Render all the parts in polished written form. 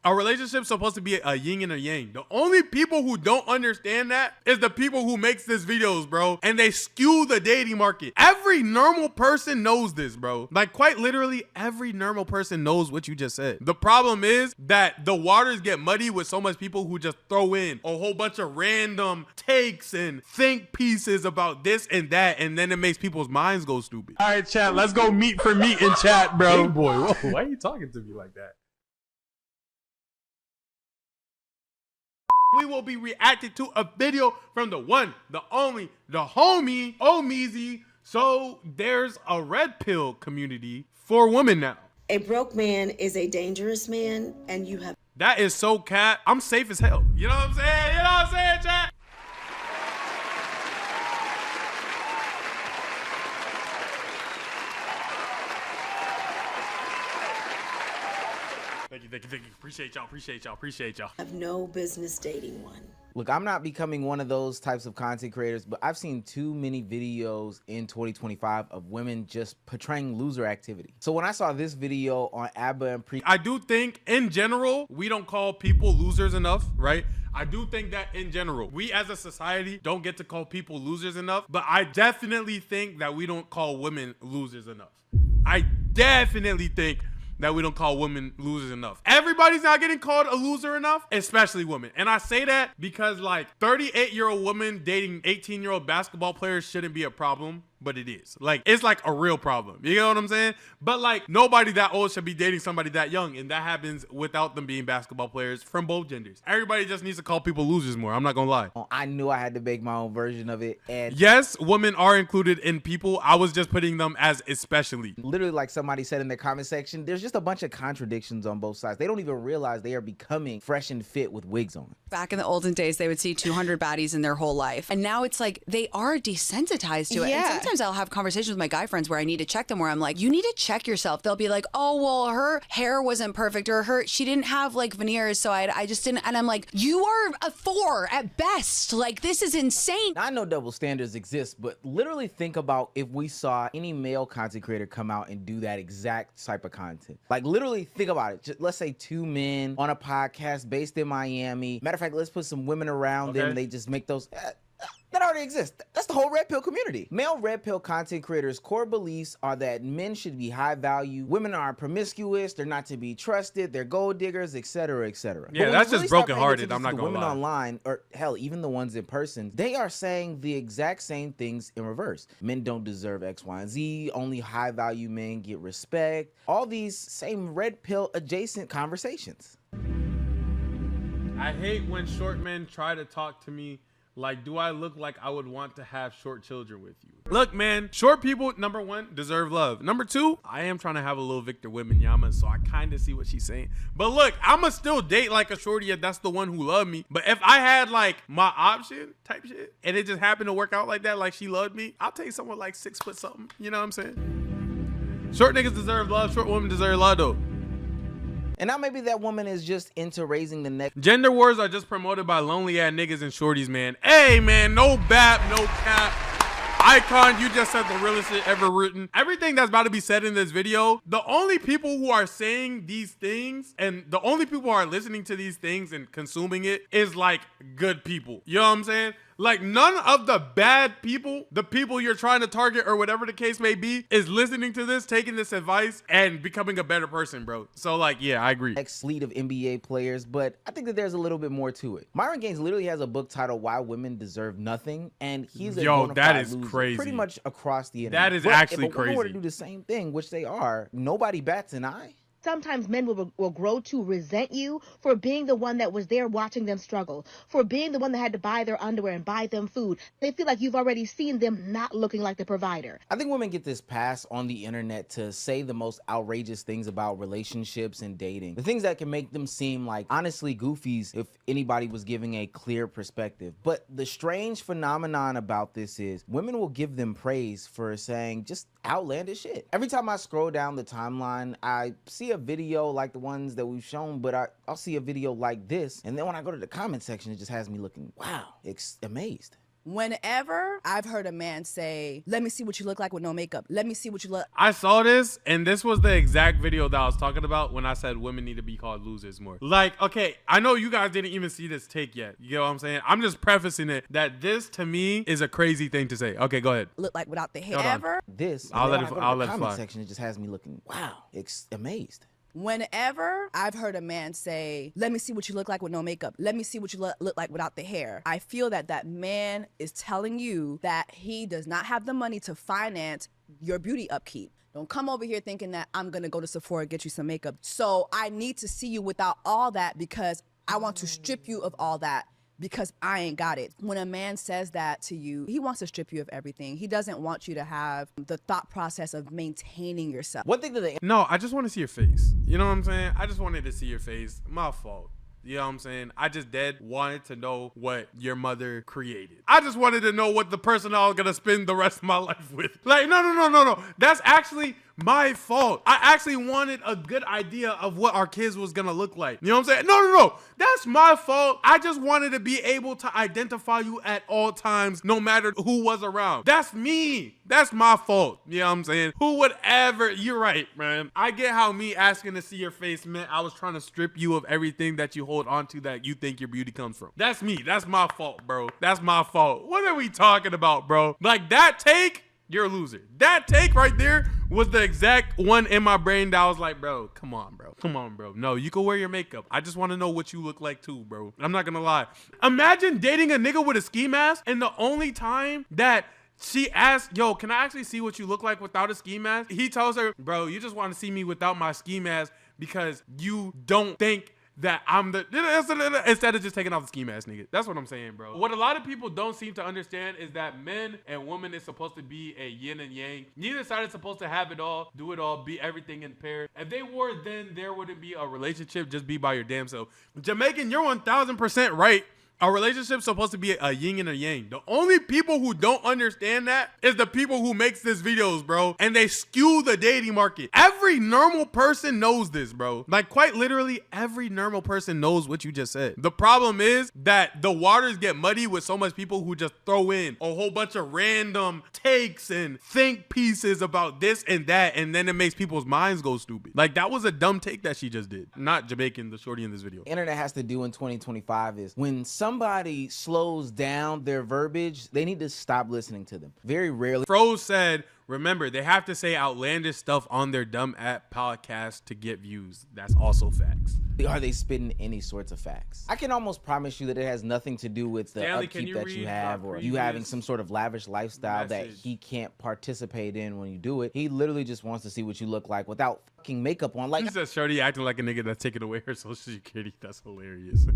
A relationship's supposed to be a yin and a yang. The only people who don't understand that is the people who makes this videos, bro. And they skew the dating market. Every normal person knows this, bro. Like quite literally every normal person knows what you just said. The problem is that the waters get muddy with so much people who just throw in a whole bunch of random takes and think pieces about this and that, and then it makes people's minds go stupid. All right, chat, let's go meet for meat in chat, bro. Hey boy, whoa, why are you talking to me like that? We will be reacting to a video from the one, the only, the homie, OhMeezy. So there's a red pill community for women now. A broke man is a dangerous man, and you have... That is so cat. I'm safe as hell. You know what I'm saying? You know what I'm saying, chat? Thank you. Appreciate y'all. have no business dating one. Look, I'm not becoming one of those types of content creators, but I've seen too many videos in 2025 of women just portraying loser activity. So when I saw this video on ABBA and I do think in general, we don't call people losers enough, right? I do think that in general, we as a society don't get to call people losers enough, but I definitely think that we don't call women losers enough. I definitely think that we don't call women losers enough. Everybody's not getting called a loser enough, especially women. And I say that because like 38-year-old women dating 18-year-old basketball players shouldn't be a problem, but it is. Like, it's like a real problem. You know what I'm saying? But like nobody that old should be dating somebody that young, and that happens without them being basketball players from both genders. Everybody just needs to call people losers more. I'm not gonna lie. I knew I had to make my own version of it. And yes, women are included in people. I was just putting them as especially. Literally, like somebody said in the comment section, there's just a bunch of contradictions on both sides. They don't even realize they are becoming fresh and fit with wigs on. Back in the olden days, they would see 200 baddies in their whole life. And now it's like they are desensitized to it. Yeah. And sometimes I'll have conversations with my guy friends where I need to check them, where I'm like, you need to check yourself. They'll be like, oh, well, her hair wasn't perfect, or she didn't have like veneers, so I just didn't. And I'm like, you are a 4 at best. Like, this is insane. Now, I know double standards exist, but literally think about if we saw any male content creator come out and do that exact type of content. Like, literally think about it. Just, let's say 2 men on a podcast based in Miami. Matter of fact, let's put some women around them and they just make those... that already exists. That's the whole red pill community. Male red pill content creators' core beliefs are that men should be high value, women are promiscuous, they're not to be trusted, they're gold diggers, etc., etc. Yeah, that's just brokenhearted. I'm not gonna lie. Women online, or hell, even the ones in person, they are saying the exact same things in reverse. Men don't deserve X, Y, and Z. Only high value men get respect. All these same red pill adjacent conversations. I hate when short men try to talk to me like, do I look like I would want to have short children with you? Look, man, short people, number 1, deserve love. Number 2, I am trying to have a little Victor Wembanyama, so I kind of see what she's saying. But look, I'ma still date like a shorty if that's the one who loved me. But if I had like my option type shit, and it just happened to work out like that, like she loved me, I'll take someone like 6 foot something. You know what I'm saying? Short niggas deserve love. Short women deserve love though. And now maybe that woman is just into raising the next. Gender wars are just promoted by lonely ass niggas and shorties, man. Hey, man, no bap, no cap. Icon, you just said the realest shit ever written. Everything that's about to be said in this video, the only people who are saying these things and the only people who are listening to these things and consuming it is like good people. You know what I'm saying? Like, none of the bad people, the people you're trying to target or whatever the case may be, is listening to this, taking this advice, and becoming a better person, bro. So, like, yeah, I agree. Next fleet of NBA players, but I think that there's a little bit more to it. Myron Gaines literally has a book titled Why Women Deserve Nothing, and he's a bona fide that is loser crazy. Pretty much across the internet. That is actually if a woman were to crazy. do the same thing, which they are, nobody bats an eye. Sometimes men will grow to resent you for being the one that was there watching them struggle, for being the one that had to buy their underwear and buy them food. They feel like you've already seen them not looking like the provider. I think women get this pass on the internet to say the most outrageous things about relationships and dating. The things that can make them seem like honestly goofies if anybody was giving a clear perspective. But the strange phenomenon about this is women will give them praise for saying just outlandish shit. Every time I scroll down the timeline, I see a video like the ones that we've shown, but I'll see a video like this, and then when I go to the comment section, it just has me looking, wow, amazed. Whenever I've heard a man say, let me see what you look like with no makeup. Let me see what you look. I saw this, and this was the exact video that I was talking about when I said women need to be called losers more. Like, okay, I know you guys didn't even see this take yet. You know what I'm saying? I'm just prefacing it that this, to me, is a crazy thing to say. Okay, go ahead. Look like without the hair. Hold on. Ever. This, I'll let it comment fly. section, it just has me looking, wow, amazed. Whenever I've heard a man say, let me see what you look like with no makeup. Let me see what you look like without the hair. I feel that that man is telling you that he does not have the money to finance your beauty upkeep. Don't come over here thinking that I'm going to go to Sephora and get you some makeup. So I need to see you without all that because I want to strip you of all that. Because I ain't got it. When a man says that to you, he wants to strip you of everything. He doesn't want you to have the thought process of maintaining yourself. One thing that they No, I just want to see your face. You know what I'm saying? I just wanted to see your face. My fault. You know what I'm saying? I just wanted to know what your mother created. I just wanted to know what the person I was going to spend the rest of my life with. Like, no. That's actually my fault. I actually wanted a good idea of what our kids was going to look like. You know what I'm saying? No. That's my fault. I just wanted to be able to identify you at all times, no matter who was around. That's me. That's my fault. You know what I'm saying? Who would ever, you're right, man. I get how me asking to see your face meant I was trying to strip you of everything that you hold on to that you think your beauty comes from. That's me. That's my fault, bro. That's my fault. What are we talking about, bro? Like that take, you're a loser. That take right there was the exact one in my brain that I was like, bro, come on, bro. No, you can wear your makeup. I just want to know what you look like too, bro. I'm not gonna lie. Imagine dating a nigga with a ski mask and the only time that she asked, yo, can I actually see what you look like without a ski mask? He tells her, bro, you just want to see me without my ski mask because you don't think that I'm the, instead of just taking off the ski mask, nigga. That's what I'm saying, bro. What a lot of people don't seem to understand is that men and women is supposed to be a yin and yang. Neither side is supposed to have it all, do it all, be everything in pair. If they were, then there wouldn't be a relationship. Just be by your damn self. Jamaican, you're 1000% right. A relationship's supposed to be a yin and a yang. The only people who don't understand that is the people who makes these videos, bro. And they skew the dating market. Every normal person knows this, bro. Like quite literally every normal person knows what you just said. The problem is that the waters get muddy with so much people who just throw in a whole bunch of random takes and think pieces about this and that. And then it makes people's minds go stupid. Like that was a dumb take that she just did. Not Jamaican, the shorty in this video. Internet has to do in 2025 is when somebody slows down their verbiage, they need to stop listening to them. Very rarely. Froze said, remember, they have to say outlandish stuff on their dumb app podcast to get views. That's also facts. Are they spitting any sorts of facts? I can almost promise you that it has nothing to do with the Stanley, upkeep that you have or you having some sort of lavish lifestyle that he can't participate in when you do it. He literally just wants to see what you look like without fucking makeup on. Like, he says shorty acting like a nigga that's taking away her social security. That's hilarious.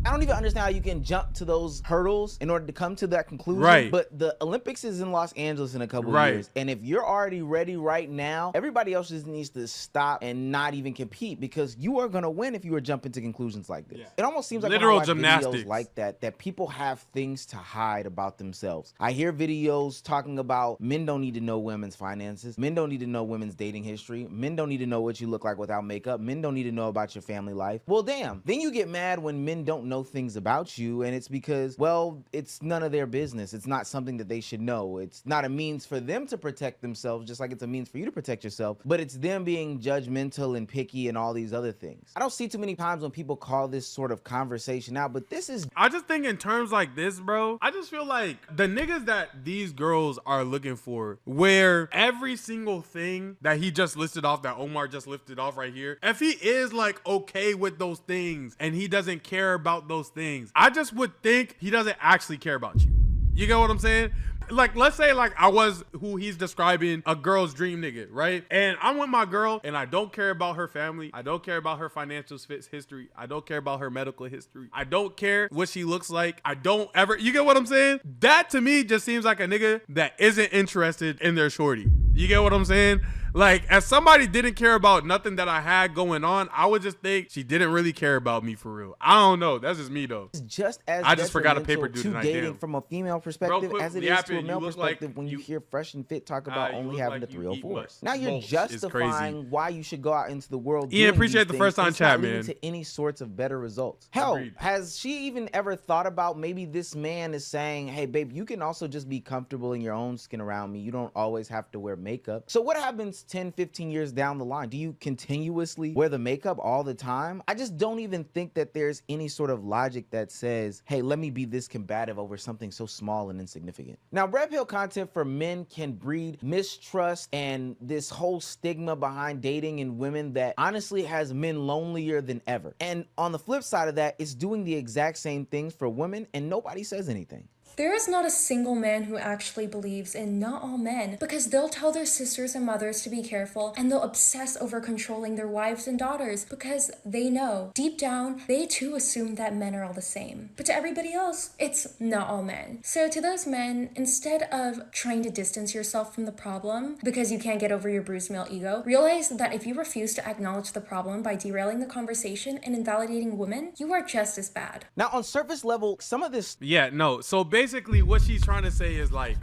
I don't even understand how you can jump to those hurdles in order to come to that conclusion. Right. But the Olympics is in Los Angeles in a couple Right. of years. And if you're already ready right now, everybody else just needs to stop and not even compete because you are going to win if you are jumping to conclusions like this. Yeah. It almost seems like Literal when I watch gymnastics. videos like that people have things to hide about themselves. I hear videos talking about men don't need to know women's finances. Men don't need to know women's dating history. Men don't need to know what you look like without makeup. Men don't need to know about your family life. Well, damn. Then you get mad when men don't know things about you, and it's because, well, it's none of their business. It's not something that they should know. It's not a means for them to protect themselves, just like it's a means for you to protect yourself, but it's them being judgmental and picky and all these other things. I don't see too many times when people call this sort of conversation out, but this is... I just think in terms like this, bro, I just feel like the niggas that these girls are looking for, where every single thing that he just listed off, that Omar just lifted off right here, if he is like okay with those things and he doesn't care about those things, I just would think he doesn't actually care about you. You get what I'm saying? Like, let's say like I was who he's describing, a girl's dream nigga, right? And I'm with my girl and I don't care about her family. I don't care about her financial history. I don't care about her medical history. I don't care what she looks like. I don't ever, you get what I'm saying? That to me just seems like a nigga that isn't interested in their shorty. You get what I'm saying? Like, as somebody didn't care about nothing that I had going on, I would just think she didn't really care about me for real. I don't know. That's just me though. It's just as I just forgot a detrimental paper due to tonight, dating damn. from a female perspective quick, as it is yapping, to a you male look perspective like when you hear Fresh and Fit talk about you only look having like the you eat 304s. Now you're mulch. It's justifying crazy. why you should go out into the world. Ian, doing appreciate these the things, first time and it's not chat, leading man. to any sorts of better results. Hell, Agreed. has she even ever thought about maybe this man is saying, hey babe, you can also just be comfortable in your own skin around me. You don't always have to wear makeup. So what happens 10, 15 years down the line? Do you continuously wear the makeup all the time? I just don't even think that there's any sort of logic that says, hey, let me be this combative over something so small and insignificant. Now, red pill content for men can breed mistrust and this whole stigma behind dating in women that honestly has men lonelier than ever. And on the flip side of that, it's doing the exact same things for women and nobody says anything. There is not a single man who actually believes in not all men, because they'll tell their sisters and mothers to be careful, and they'll obsess over controlling their wives and daughters because they know deep down they too assume that men are all the same. But to everybody else, it's not all men. So to those men, instead of trying to distance yourself from the problem because you can't get over your bruised male ego, realize that if you refuse to acknowledge the problem by derailing the conversation and invalidating women, you are just as bad. Now, on surface level, some of this Yeah, no. So basically what she's trying to say is like,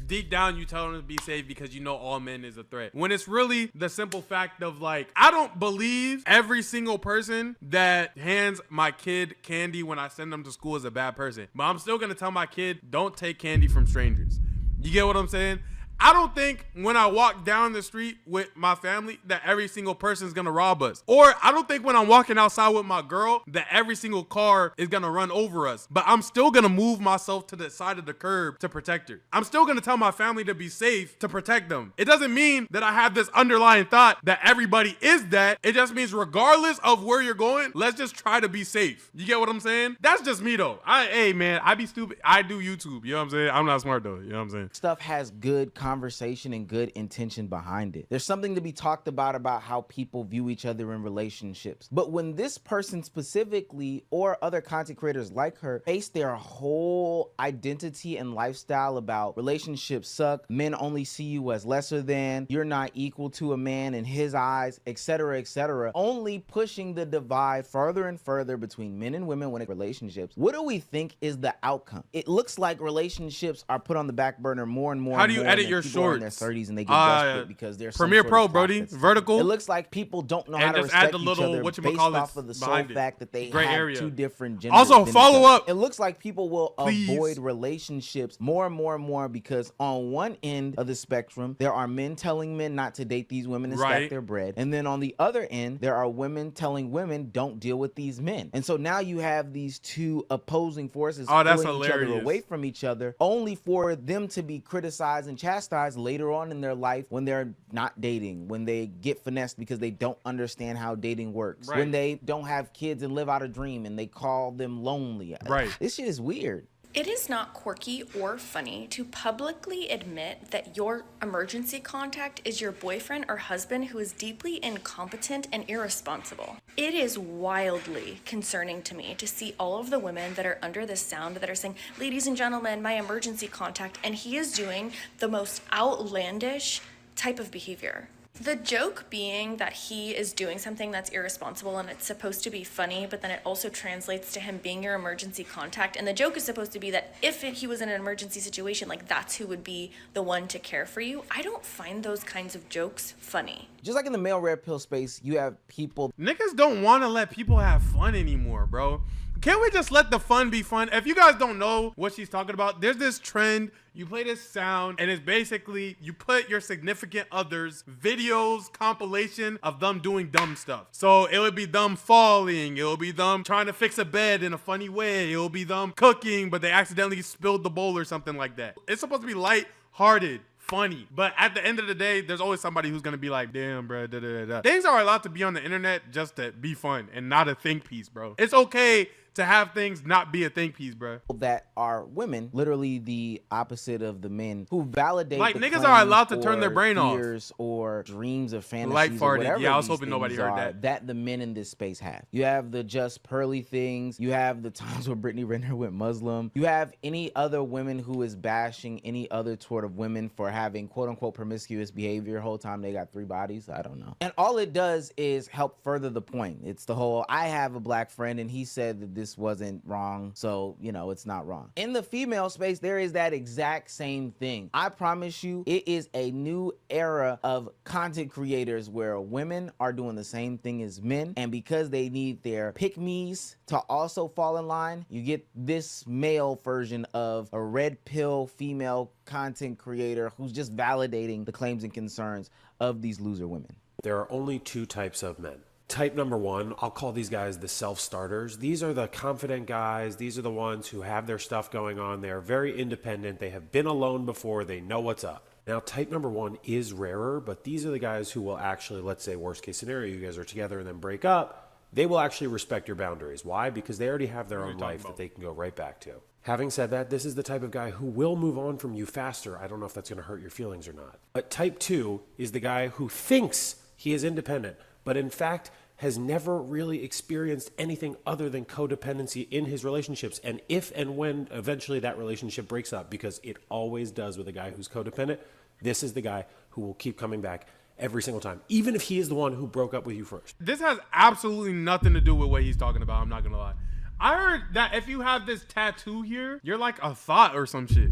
deep down you tell them to be safe because you know all men is a threat. When it's really the simple fact of like, I don't believe every single person that hands my kid candy when I send them to school is a bad person. But I'm still gonna tell my kid, don't take candy from strangers. You get what I'm saying? I don't think when I walk down the street with my family that every single person is gonna rob us. Or I don't think when I'm walking outside with my girl that every single car is gonna run over us. But I'm still gonna move myself to the side of the curb to protect her. I'm still gonna tell my family to be safe to protect them. It doesn't mean that I have this underlying thought that everybody is that. It just means regardless of where you're going, let's just try to be safe. You get what I'm saying? That's just me though. Hey man, I be stupid. I do YouTube. You know what I'm saying? I'm not smart though. You know what I'm saying? stuff has good conversation and good intention behind it. There's something to be talked about how people view each other in relationships. But when this person specifically or other content creators like her base their whole identity and lifestyle about relationships suck, men only see you as lesser than, you're not equal to a man in his eyes, etc., only pushing the divide further and further between men and women when it relationships, what do we think is the outcome? It looks like relationships are put on the back burner more and more. How do you and more, edit and your people are in shorts? their 30s and they get desperate because they're Premiere Pro, Brody, vertical. It looks like people don't know how And to just add respect the each little other based whatchamacallits off of the sole behind it. fact that they Gray have area. two different genders. Also, than each follow other. up. It looks like people will Please. avoid relationships more and more and more because on one end of the spectrum, there are men telling men not to date these women and Right. stack their bread. And then on the other end, there are women telling women don't deal with these men. And so now you have these two opposing forces Oh, that's pulling each other hilarious. away from each other, only for them to be criticized and chastised later on in their life when they're not dating, when they get finessed because they don't understand how dating works, Right. when they don't have kids and live out a dream and they call them lonely. Right. This shit is weird. It is not quirky or funny to publicly admit that your emergency contact is your boyfriend or husband who is deeply incompetent and irresponsible. It is wildly concerning to me to see all of the women that are under this sound that are saying, ladies and gentlemen, my emergency contact, and he is doing the most outlandish type of behavior. The joke being that he is doing something that's irresponsible and it's supposed to be funny, but then it also translates to him being your emergency contact. And the joke is supposed to be that if he was in an emergency situation, like that's who would be the one to care for you. I don't find those kinds of jokes funny. Just like in the male red pill space, you have people. Niggas don't want to let people have fun anymore, bro. Can't we just let the fun be fun? If you guys don't know what she's talking about, there's this trend. You play this sound and it's basically you put your significant other's videos compilation of them doing dumb stuff. So it would be them falling. It will be them trying to fix a bed in a funny way. It will be them cooking, but they accidentally spilled the bowl or something like that. It's supposed to be light-hearted, funny, but at the end of the day, there's always somebody who's gonna be like, damn, bro, da, da, da, da. Things are allowed to be on the internet just to be fun and not a think piece, bro. It's okay to have things not be a think piece, bro. That are women, literally the opposite of the men who validate. Like, the niggas are allowed to claims turn their or brain off. fears or dreams of fantasies. Light or farted. whatever Yeah, I was these hoping nobody things heard are that. the men in this space have. You have the just pearly things. You have the times where Brittany Renner went Muslim. You have any other women who is bashing any other sort of women for having quote unquote promiscuous behavior whole time they got 3 bodies. I don't know. And all it does is help further the point. It's the whole, I have a black friend and he said that this wasn't wrong, so you know it's not wrong. In the female space, there is that exact same thing. I promise you, it is a new era of content creators where women are doing the same thing as men, and because they need their pick-me's to also fall in line, you get this male version of a red pill female content creator who's just validating the claims and concerns of these loser women. There are only 2 types of men. Type number 1, I'll call these guys the self-starters. These are the confident guys. These are the ones who have their stuff going on. They're very independent. They have been alone before. They know what's up. Now, type number 1 is rarer, but these are the guys who will actually, let's say worst case scenario, you guys are together and then break up. They will actually respect your boundaries. Why? Because they already have their own life that they can go right back to. Having said that, this is the type of guy who will move on from you faster. I don't know if that's going to hurt your feelings or not. But type 2 is the guy who thinks he is independent, but in fact has never really experienced anything other than codependency in his relationships. And if and when eventually that relationship breaks up, because it always does with a guy who's codependent, this is the guy who will keep coming back every single time, even if he is the one who broke up with you first. This has absolutely nothing to do with what he's talking about. I'm not gonna lie. I heard that if you have this tattoo here, you're like a thought or some shit.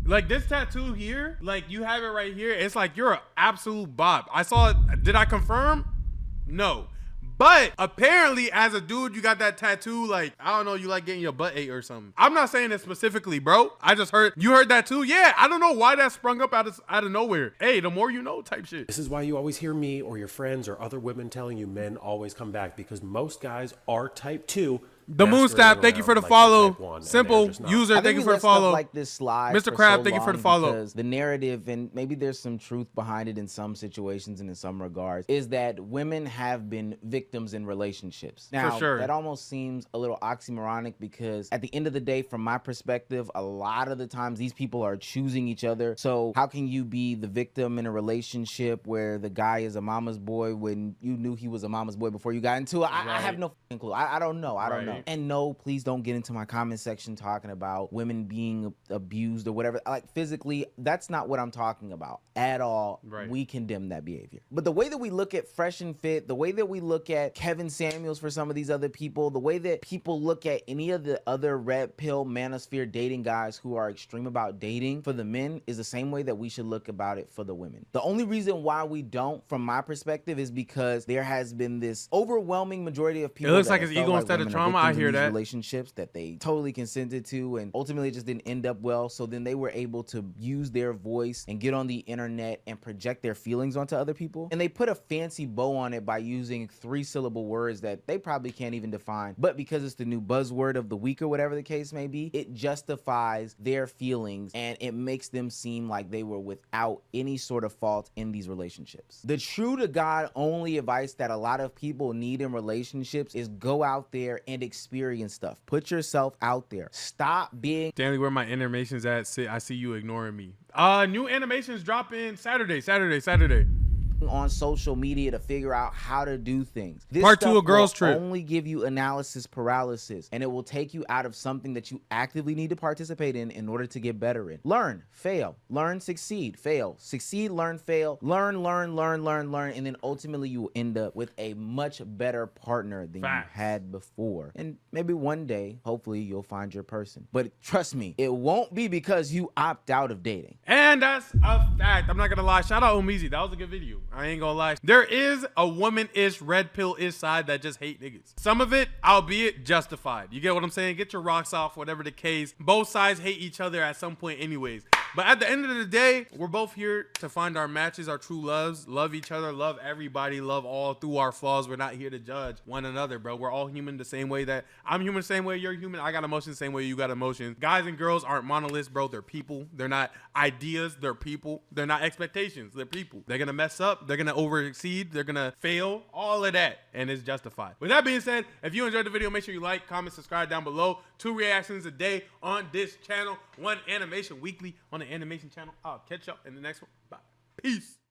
Like this tattoo here, like you have it right here. It's like you're an absolute bop. I saw it. Did I confirm? No. But apparently as a dude, you got that tattoo, like, I don't know, you like getting your butt ate or something. I'm not saying it specifically, bro. I just heard, you heard that too? Yeah, I don't know why that sprung up out of nowhere. Hey, the more you know type shit. This is why you always hear me or your friends or other women telling you men always come back, because most guys are type 2. The Moon Staff, thank you for the follow. Simple user, thank you for the follow. Like this slide, Mr. Crab, thank you for the follow. Because the narrative, and maybe there's some truth behind it in some situations and in some regards, is that women have been victims in relationships. Now, for sure. That almost seems a little oxymoronic, because at the end of the day, from my perspective, a lot of the times these people are choosing each other. So how can you be the victim in a relationship where the guy is a mama's boy when you knew he was a mama's boy before you got into it? I have no clue. I don't know. I don't know. And no, please don't get into my comment section talking about women being abused or whatever. Like physically, that's not what I'm talking about at all. Right. We condemn that behavior. But the way that we look at Fresh and Fit, the way that we look at Kevin Samuels for some of these other people, the way that people look at any of the other red pill manosphere dating guys who are extreme about dating for the men is the same way that we should look about it for the women. The only reason why we don't, from my perspective, is because there has been this overwhelming majority of people. It looks like it's ego instead of trauma. I hear that. Relationships that they totally consented to, and ultimately just didn't end up well. So then they were able to use their voice and get on the internet and project their feelings onto other people. And they put a fancy bow on it by using 3-syllable words that they probably can't even define. But because it's the new buzzword of the week or whatever the case may be, it justifies their feelings and it makes them seem like they were without any sort of fault in these relationships. The true to God only advice that a lot of people need in relationships is go out there and experience stuff. Put yourself out there. Stop being Stanley, where my animations at? I see you ignoring me. New animations drop in Saturday. on social media to figure out how to do things. This Part 2 stuff of Girls will Trip only give you analysis paralysis, and it will take you out of something that you actively need to participate in order to get better in. Learn, fail, learn, succeed, fail, succeed, learn, fail, learn, and then ultimately you will end up with a much better partner than you had before. And maybe one day, hopefully, you'll find your person. But trust me, it won't be because you opt out of dating. And that's a fact. I'm not gonna lie. Shout out OhMeezy. That was a good video. I ain't gonna lie. There is a woman-ish, red pill-ish side that just hate niggas. Some of it, albeit justified. You get what I'm saying? Get your rocks off, whatever the case. Both sides hate each other at some point anyways. But at the end of the day, we're both here to find our matches, our true loves, love each other, love everybody, love all through our flaws. We're not here to judge one another, bro. We're all human the same way that I'm human the same way you're human. I got emotions the same way you got emotions. Guys and girls aren't monoliths, bro. They're people. They're not ideas. They're people. They're not expectations. They're people. They're going to mess up. They're going to overexceed. They're going to fail. All of that. And it's justified. With that being said, if you enjoyed the video, make sure you like, comment, subscribe down below. 2 reactions a day on this channel. 1 animation weekly on the animation channel. I'll catch y'all in the next one. Bye. Peace.